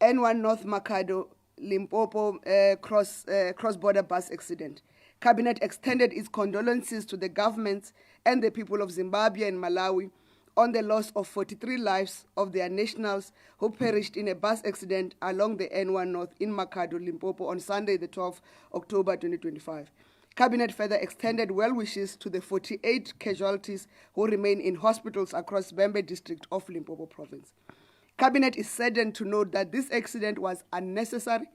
N1 North Makado, Limpopo cross-border bus accident. Cabinet extended its condolences to the governments and the people of Zimbabwe and Malawi on the loss of 43 lives of their nationals who perished in a bus accident along the N1 North in Makado, Limpopo on Sunday, the 12th October 2025. Cabinet further extended well wishes to the 48 casualties who remain in hospitals across Bembe district of Limpopo province. Cabinet is saddened to note that this accident was unnecessary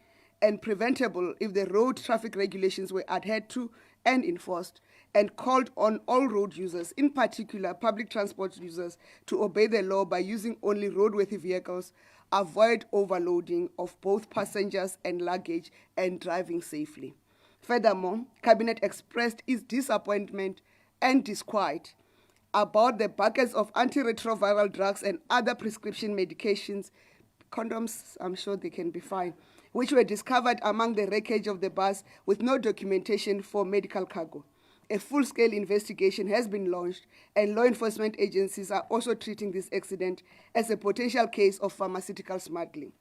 and preventable if the road traffic regulations were adhered to and enforced, and called on all road users, in particular public transport users, to obey the law by using only roadworthy vehicles, avoid overloading of both passengers and luggage, and driving safely. Furthermore, Cabinet expressed its disappointment and disquiet about the buckets of antiretroviral drugs and other prescription medications, condoms, I'm sure they can be fine, which were discovered among the wreckage of the bus with no documentation for medical cargo. A full-scale investigation has been launched, and law enforcement agencies are also treating this accident as a potential case of pharmaceutical smuggling.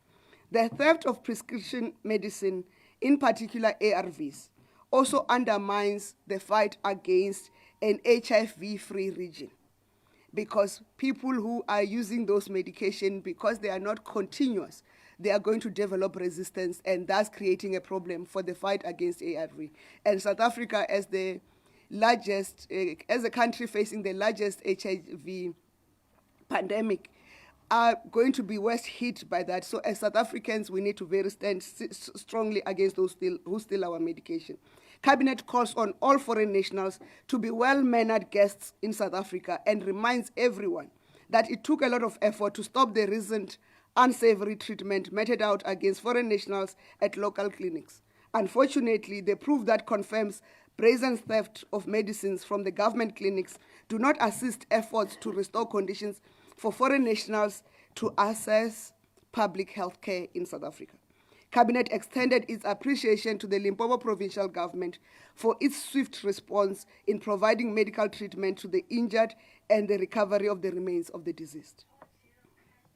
The theft of prescription medicine, in particular ARVs, also undermines the fight against an HIV-free region, because people who are using those medications, because they are not continuous, they are going to develop resistance, and thus creating a problem for the fight against ARV. And South Africa, as the largest, as a country facing the largest HIV pandemic, are going to be worst hit by that. So as South Africans, we need to stand strongly against those who steal our medication. Cabinet calls on all foreign nationals to be well-mannered guests in South Africa, and reminds everyone that it took a lot of effort to stop the recent unsavory treatment meted out against foreign nationals at local clinics. Unfortunately, the proof that confirms brazen theft of medicines from the government clinics do not assist efforts to restore conditions for foreign nationals to access public health care in South Africa. Cabinet extended its appreciation to the Limpopo provincial government for its swift response in providing medical treatment to the injured and the recovery of the remains of the deceased.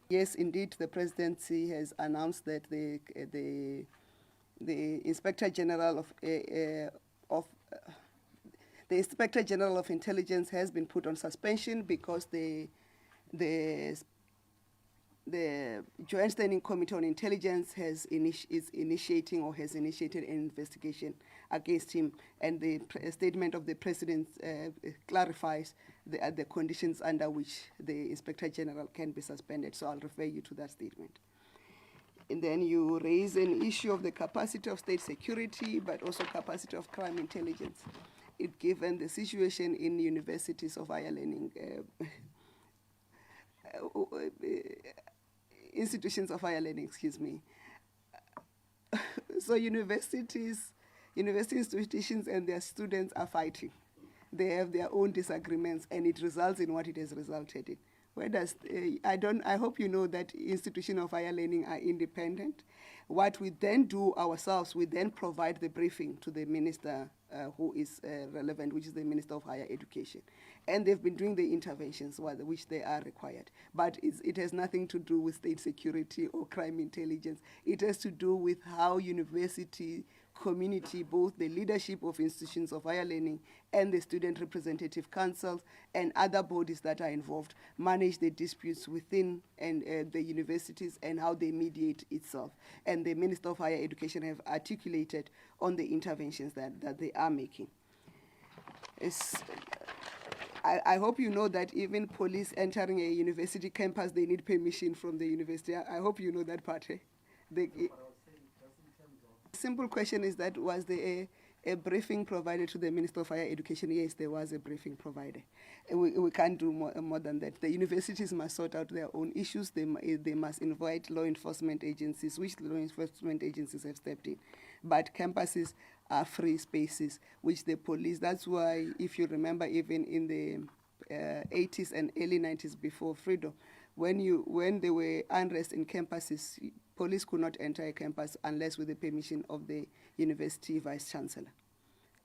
Yes, indeed, the presidency has announced that the Inspector General of Intelligence has been put on suspension because the Joint Standing Committee on Intelligence is initiating or has initiated an investigation against him, and the statement of the President clarifies the conditions under which the Inspector General can be suspended. So I'll refer you to that statement. And then you raise an issue of the capacity of state security, but also capacity of crime intelligence, given the situation in universities of higher learning, institutions of higher learning, excuse me. So university institutions and their students are fighting. They have their own disagreements, and it results in what it has resulted in. I hope you know that institutions of higher learning are independent. What we then do ourselves, we then provide the briefing to the minister who is relevant, which is the Minister of Higher Education. And they've been doing the interventions which they are required. But it has nothing to do with state security or crime intelligence. It has to do with how university community, both the leadership of institutions of higher learning and the student representative councils and other bodies that are involved, manage the disputes within the universities and how they mediate itself. And the Minister of Higher Education have articulated on the interventions that they are making. I hope you know that even police entering a university campus, they need permission from the university. I hope you know that part. Simple question is that, was there a briefing provided to the Minister of Higher Education? Yes, there was a briefing provided. We can't do more than that. The universities must sort out their own issues. They must invite law enforcement agencies, which law enforcement agencies have stepped in. But campuses are free spaces, which the police, that's why, if you remember, even in the 80s and early 90s before freedom, when there were unrest in campuses, police could not enter a campus unless with the permission of the university vice chancellor.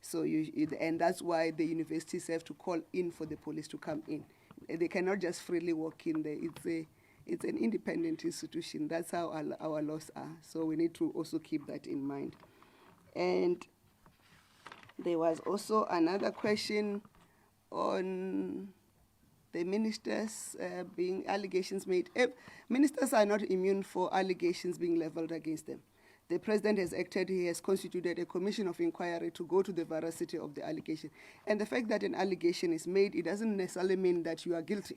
So and that's why the universities have to call in for the police to come in. They cannot just freely walk in there. It's an independent institution. That's how our laws are. So we need to also keep that in mind. And there was also another question on the ministers being allegations made. Ministers are not immune for allegations being leveled against them. The president has acted, he has constituted a commission of inquiry to go to the veracity of the allegation. And the fact that an allegation is made, it doesn't necessarily mean that you are guilty.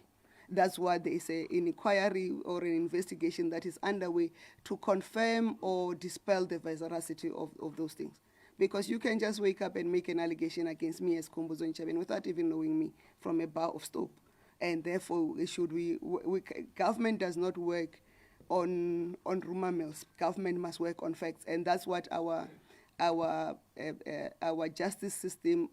That's why there is an inquiry or an investigation that is underway to confirm or dispel the veracity of those things. Because you can just wake up and make an allegation against me as Khumbudzo Ntshavheni without even knowing me from a bar of soap. And therefore, government does not work on rumor mills. Government must work on facts, and that's what our justice system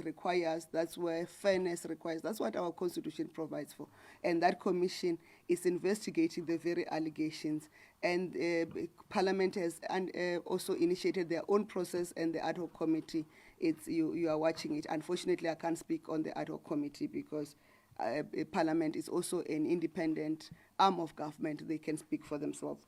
requires. That's where fairness requires. That's what our constitution provides for. And that commission is investigating the very allegations. And Parliament has also initiated their own process, and the ad hoc committee, you are watching it. Unfortunately, I can't speak on the ad hoc committee because Parliament is also an independent arm of government. They can speak for themselves.